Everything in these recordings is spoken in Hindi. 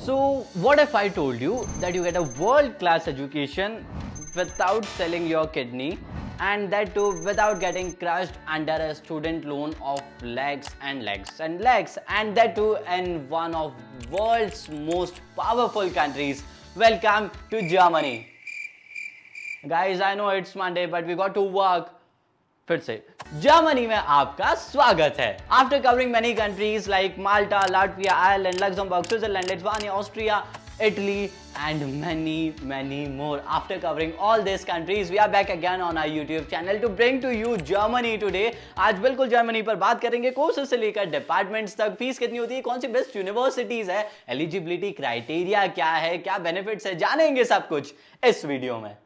So, what if I told you that you get a world-class education without selling your kidney, and that too without getting crushed under a student loan of legs and legs and legs, and that too in one of world's most powerful countries. Welcome to Germany. Guys, I know it's Monday, but we got to work. फिर से जर्मनी में आपका स्वागत है. After covering many countries like Malta, Latvia, Ireland, Luxembourg, Switzerland, Lithuania, Austria, Italy and many more. After covering all these countries, we are back again on our YouTube channel to bring to you Germany today. आज बिल्कुल जर्मनी पर बात करेंगे, कोर्सेज से लेकर डिपार्टमेंट्स तक, फीस कितनी होती है, कौन सी बेस्ट यूनिवर्सिटीज है, एलिजिबिलिटी क्राइटेरिया क्या है, क्या बेनिफिट्स है, जानेंगे सब कुछ इस वीडियो में.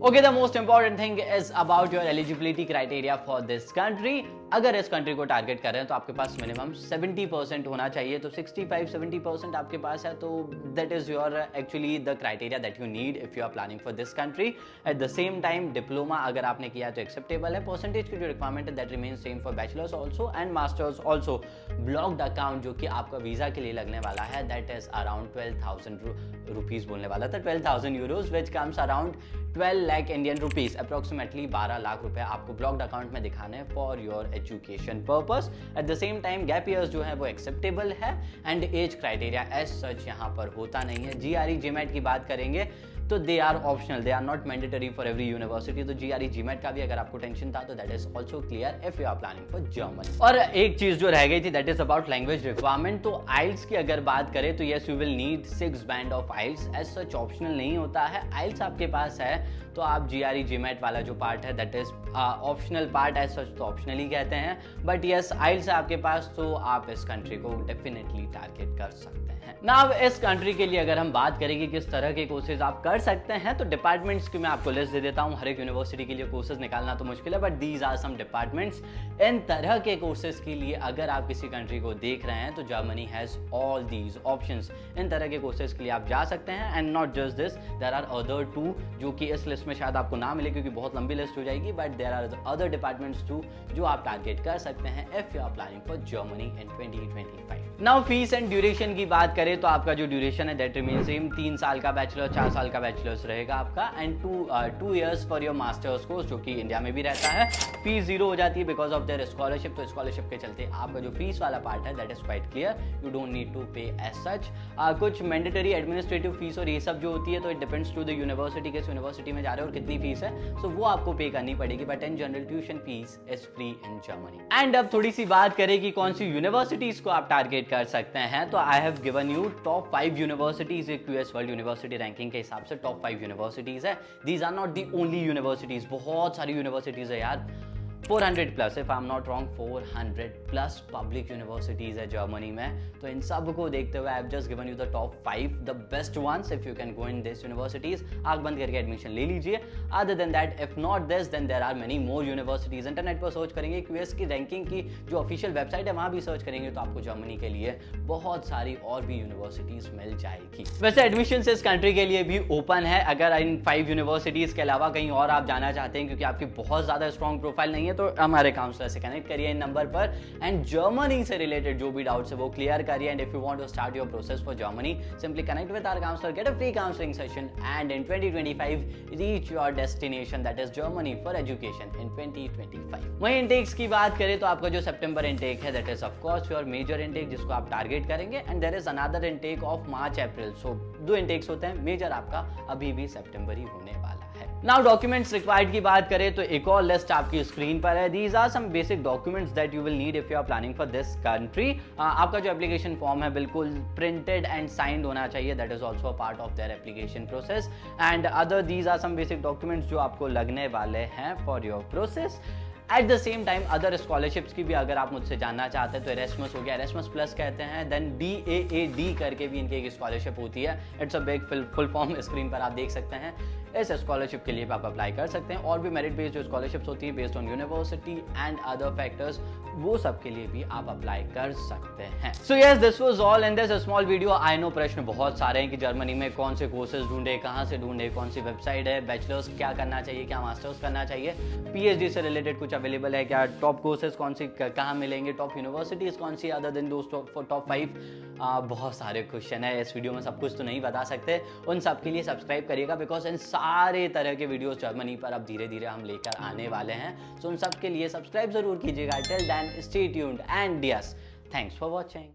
Okay, the most important thing is about your eligibility criteria for this country. अगर इस कंट्री को टारगेट कर रहे हैं तो आपके पास मिनिमम 70% होना चाहिए. तो 65-70% आपके पास है तो that is your actually the criteria that you need if you are planning for this country. At the same time diploma अगर आपने किया तो एक्सेप्टेबल है. परसेंटेज की जो रिक्वायरमेंट है that remain same for bachelors also and masters also. Blocked account जो कि आपका वीजा के लिए लगने वाला है दैट इज अराउंड 12,000 रुपीज बोलने वाला था, 12,000 euros which comes around 12 lakh Indian rupees, approximately 12 lakh रुपए आपको ब्लॉक्ड अकाउंट में दिखाने हैं for your education purpose. At the same time gap years जो है वो एक्सेप्टेबल है and as criteria as such यहाँ पर होता नहीं है. जीआरई जीमेट की बात करेंगे तो they are optional, they are not mandatory for every university. तो जीआरई जीमेट का भी अगर आपको टेंशन था तो that is also clear if you are planning for Germany. और एक चीज जो रह गई थी that is about language requirement. तो आइल्स की अगर बात करें तो yes you will need 6 band of IELTS. As such optional नहीं होता है. आइल्स आपके पास है तो आप जीआरई जीमेट वाला जो पार्ट है that is optional part, as such तो ऑप्शनल ही कहते हैं. बट यस आइल्स है आपके पास तो आप इस कंट्री को डेफिनेटली टारगेट कर सकते हैं. नाउ इस कंट्री के लिए अगर हम बात करेंगे किस तरह के कोर्सेज आप कर सकते हैं तो डिपार्टमेंट्स की मैं आपको लिस्ट दे देता हूं. हर एक यूनिवर्सिटी के लिए कोर्सेज निकालना तो मुश्किल है but these are some departments. इन तरह के कोर्सेज के लिए अगर आप किसी कंट्री को देख रहे हैं तो Germany has all these options. इन तरह के कोर्सेज के लिए आप जा सकते हैं and not just this, there are other two जो कि इस लिस्ट में शायद आपको ना मिले क्योंकि बहुत लंबी लिस्ट हो जाएगी. But there are other departments too जो आप टारगेट कर सकते हैं if you are planning for Germany in 2025. Now fees and duration की बात करें तो आपका जो ड्यूरेशन है दैट रिमेन सेम. 3 साल का बैचलर, 4 साल का बैचलर्स रहेगा आपका and 2 years for your masters course जो कि इंडिया में भी रहता है. फीस 0 हो जाती है बिकॉज ऑफ देयर स्कॉलरशिप. तो स्कॉलरशिप के चलते आपका जो फीस वाला पार्ट है that is quite clear, you don't need to pay as such. कुछ मैंडेटरी एडमिनिस्ट्रेटिव फीस और ये सब जो होती है तो it depends to the university, किस यूनिवर्सिटी में जा रहे हो और कितनी फीस है सो वो आपको पे करनी पड़ेगी. But in general tuition fees is free in Germany. And अब थोड़ी सी बात करें कि कौन सी यूनिवर्सिटीज को आप टारगेट कर सकते हैं तो I have given you top 5 universities. एक यूएस वर्ल्ड यूनिवर्सिटी रैंकिंग के हिसाब से टॉप 5 यूनिवर्सिटीज है. These are not the only universities, बहुत सारी यूनिवर्सिटीज है यार. 400 plus, if I am not wrong 400 plus public universities है जर्मनी में. तो इन सब को देखते हुए I have just given you the top 5 the best ones. If you can go in this universities, आंख बंद करके एडमिशन ले लीजिए. Other than that if not this then there are many more universities. Internet पर सर्च करेंगे यूएस की रैंकिंग की जो ऑफिशियल वेबसाइट है वहां भी सर्च करेंगे तो आपको जर्मनी के लिए बहुत सारी और भी यूनिवर्सिटीज मिल जाएगी. वैसे एडमिशन इस कंट्री के लिए भी ओपन है. अगर इन 5 यूनिवर्सिटीज के अलावा कहीं और आप जाना चाहते हैं क्योंकि आपकी बहुत ज्यादा स्ट्रॉन्ग प्रोफाइल नहीं है तो हमारे काउंसलर से कनेक्ट करिए इन नंबर पर एंड जर्मनी से रिलेटेड जो भी डाउट्स है वो क्लियर करिए. And if you want to start your process for Germany simply connect with our counsellor, get a free counselling session and in 2025 reach your destination that is Germany for education in 2025. वहीं इंटेक्स की बात करें तो आपका जो सितंबर इंटेक है that is of course your major intake जिसको आप टारगेट करेंगे and there is another intake of March April. So 2 intakes होते हैं. मेजर आपका अभी भी सितंबर ही होने वाला है. नाउ डॉक्यूमेंट्स रिक्वायर्ड की बात करें तो एक और लिस्ट आपकी स्क्रीन पर है. These are some basic documents that you will need if you are planning for this country. आपका जो एप्लीकेशन फॉर्म है बिल्कुल प्रिंटेड एंड साइंड होना चाहिए. That is also a part of their application process. And other these are some basic documents जो आपको लगने वाले हैं for your process. At the same time other scholarships की भी अगर आप मुझसे जानना चाहते हैं तो एरेस्मस हो गया, एरेस्मस प्लस कहते हैं. देन DAAD करके भी इनकी एक स्कॉलरशिप होती है. It's a big full form screen पर आप देख सकते हैं. इस स्कॉलरशिप के लिए आप अप्लाई कर सकते हैं। और भी मेरिट बेस्ड जो स्कॉलरशिप्स होती है based on university and other factors, वो सब के लिए भी आप अप्लाई कर सकते हैं। So yes, this was all in this small video. I know प्रश्न बहुत सारे हैं कि जर्मनी में कौन से कोर्सेज ढूंढे, कहाँ से ढूंढे, कौन सी वेबसाइट है, बैचलर्स क्या करना चाहिए, क्या मास्टर्स करना चाहिए, पीएचडी से रिलेटेड कुछ अवेलेबल है क्या, टॉप कोर्सेज कौन सी कहाँ मिलेंगे, टॉप यूनिवर्सिटीज कौन सी अदर देन दोस्त टॉप 5। बहुत सारे क्वेश्चन है, इस वीडियो में सब कुछ तो नहीं बता सकते। उन सब के लिए सब्सक्राइब करिएगा बिकॉज इन सारे तरह के वीडियोस जर्मनी पर अब धीरे धीरे हम लेकर आने वाले हैं। सो उन सब के लिए सब्सक्राइब जरूर कीजिएगा। Till then stay tuned and yes, thanks for watching.